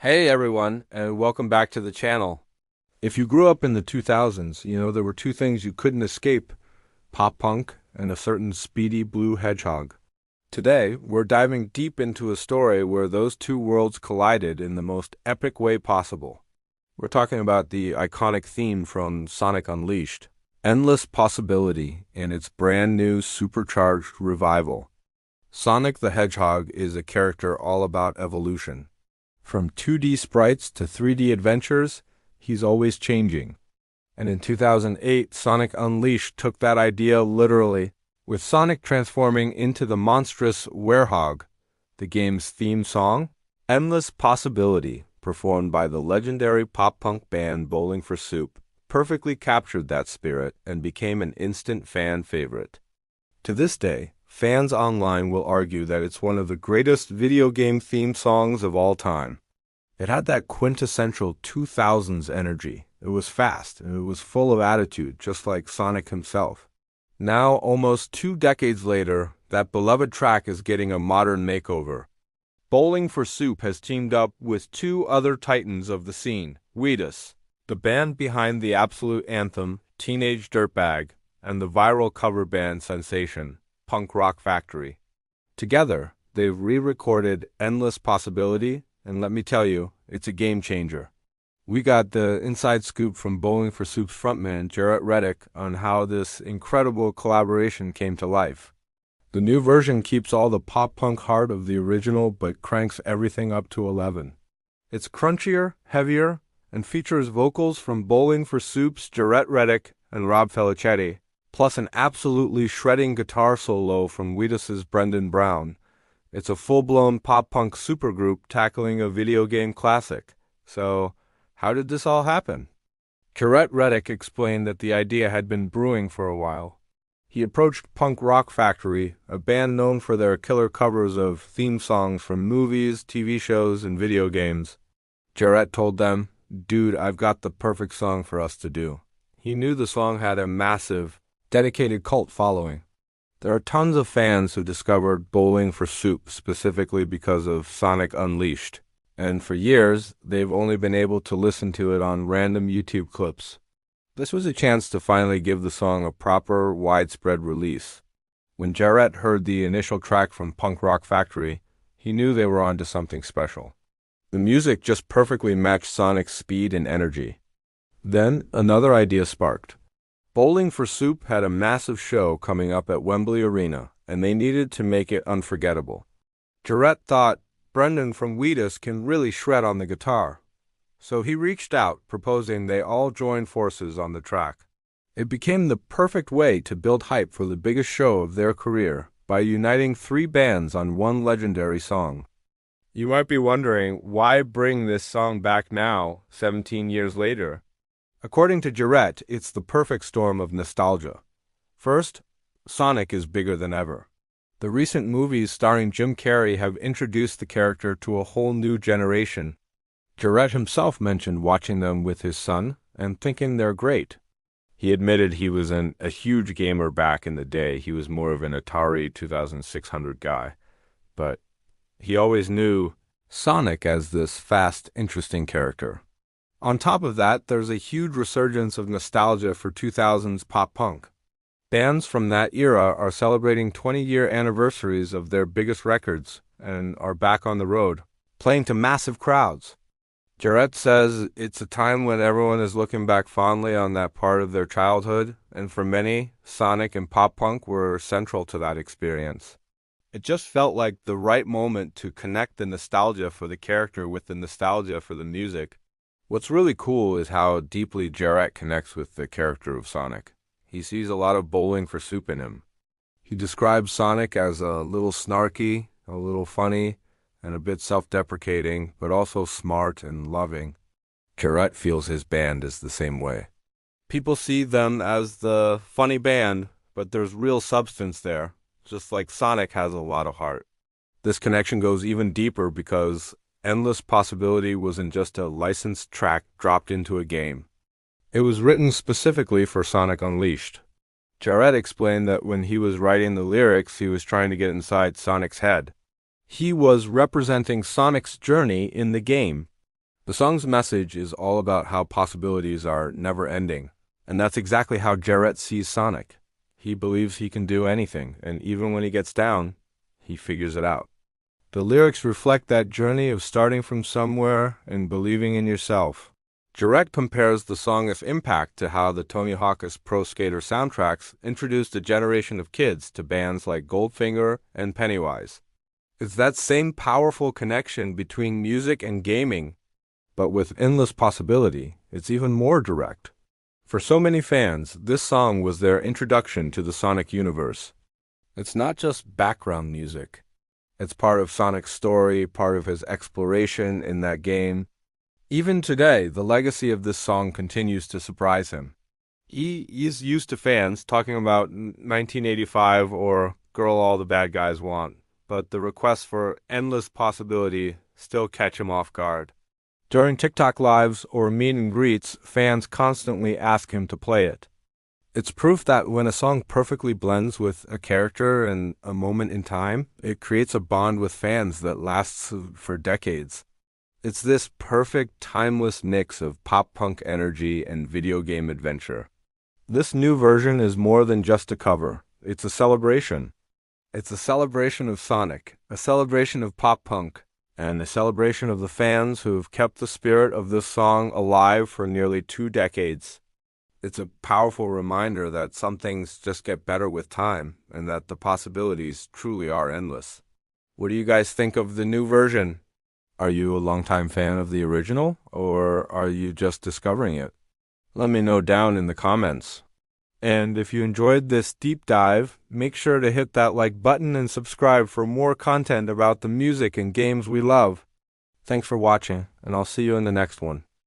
Hey everyone, and welcome back to the channel. If you grew up in the 2000s, there were two things you couldn't escape: pop punk and a certain speedy blue hedgehog. Today, we're diving deep into a story where those two worlds collided in the most epic way possible. We're talking about the iconic theme from Sonic Unleashed, Endless Possibility, and its brand new supercharged revival. Sonic the Hedgehog is a character all about evolution. From 2D sprites to 3D adventures, he's always changing. And in 2008, Sonic Unleashed took that idea literally, with Sonic transforming into the monstrous Werehog. The game's theme song, Endless Possibility, performed by the legendary pop-punk band Bowling for Soup, perfectly captured that spirit and became an instant fan favorite. To this day, fans online will argue that it's one of the greatest video game theme songs of all time. It had that quintessential 2000s energy. It was fast, and it was full of attitude, just like Sonic himself. Now, almost 2 decades later, that beloved track is getting a modern makeover. Bowling for Soup has teamed up with two other titans of the scene, Wheatus, the band behind the absolute anthem, Teenage Dirtbag, and the viral cover band sensation, Punk Rock Factory. Together, they've re-recorded Endless Possibility, and let me tell you, it's a game changer. We got the inside scoop from Bowling for Soup's frontman, Jaret Reddick, on how this incredible collaboration came to life. The new version keeps all the pop-punk heart of the original, but cranks everything up to 11. It's crunchier, heavier, and features vocals from Bowling for Soup's Jaret Reddick and Rob Felicetti, plus an absolutely shredding guitar solo from Wheatus' Brendan Brown. It's a full-blown pop-punk supergroup tackling a video game classic. So, how did this all happen? Jaret Reddick explained that the idea had been brewing for a while. He approached Punk Rock Factory, a band known for their killer covers of theme songs from movies, TV shows, and video games. Jaret told them, "Dude, I've got the perfect song for us to do." He knew the song had a massive, dedicated cult following. There are tons of fans who discovered Bowling for Soup specifically because of Sonic Unleashed, and for years, they've only been able to listen to it on random YouTube clips. This was a chance to finally give the song a proper, widespread release. When Jaret heard the initial track from Punk Rock Factory, he knew they were onto something special. The music just perfectly matched Sonic's speed and energy. Then, another idea sparked. Bowling for Soup had a massive show coming up at Wembley Arena, and they needed to make it unforgettable. Jaret thought, Brendan from Wheatus can really shred on the guitar. So he reached out, proposing they all join forces on the track. It became the perfect way to build hype for the biggest show of their career by uniting 3 bands on one legendary song. You might be wondering, why bring this song back now, 17 years later? According to Jaret, it's the perfect storm of nostalgia. First, Sonic is bigger than ever. The recent movies starring Jim Carrey have introduced the character to a whole new generation. Jaret himself mentioned watching them with his son and thinking they're great. He admitted he was a huge gamer back in the day. He was more of an Atari 2600 guy. But he always knew Sonic as this fast, interesting character. On top of that, there's a huge resurgence of nostalgia for 2000s pop-punk. Bands from that era are celebrating 20-year anniversaries of their biggest records and are back on the road, playing to massive crowds. Jaret says it's a time when everyone is looking back fondly on that part of their childhood, and for many, Sonic and pop-punk were central to that experience. It just felt like the right moment to connect the nostalgia for the character with the nostalgia for the music. What's really cool is how deeply Jaret connects with the character of Sonic. He sees a lot of Bowling for Soup in him. He describes Sonic as a little snarky, a little funny, and a bit self-deprecating, but also smart and loving. Jaret feels his band is the same way. People see them as the funny band, but there's real substance there, just like Sonic has a lot of heart. This connection goes even deeper because Endless Possibility wasn't just a licensed track dropped into a game. It was written specifically for Sonic Unleashed. Jaret explained that when he was writing the lyrics, he was trying to get inside Sonic's head. He was representing Sonic's journey in the game. The song's message is all about how possibilities are never-ending, and that's exactly how Jarrett sees Sonic. He believes he can do anything, and even when he gets down, he figures it out. The lyrics reflect that journey of starting from somewhere and believing in yourself. Jarrett compares the song's impact to how the Tony Hawk's Pro Skater soundtracks introduced a generation of kids to bands like Goldfinger and Pennywise. It's that same powerful connection between music and gaming, but with endless possibility. It's even more direct. For so many fans, this song was their introduction to the Sonic universe. It's not just background music. It's part of Sonic's story, part of his exploration in that game. Even today, the legacy of this song continues to surprise him. He is used to fans talking about 1985 or Girl All the Bad Guys Want, but the requests for endless possibility still catch him off guard. During TikTok lives or meet and greets, fans constantly ask him to play it. It's proof that when a song perfectly blends with a character and a moment in time, it creates a bond with fans that lasts for decades. It's this perfect, timeless mix of pop-punk energy and video game adventure. This new version is more than just a cover. It's a celebration. It's a celebration of Sonic, a celebration of pop-punk, and a celebration of the fans who have kept the spirit of this song alive for nearly 2 decades. It's a powerful reminder that some things just get better with time, and that the possibilities truly are endless. What do you guys think of the new version? Are you a longtime fan of the original, or are you just discovering it? Let me know down in the comments. And if you enjoyed this deep dive, make sure to hit that like button and subscribe for more content about the music and games we love. Thanks for watching, and I'll see you in the next one.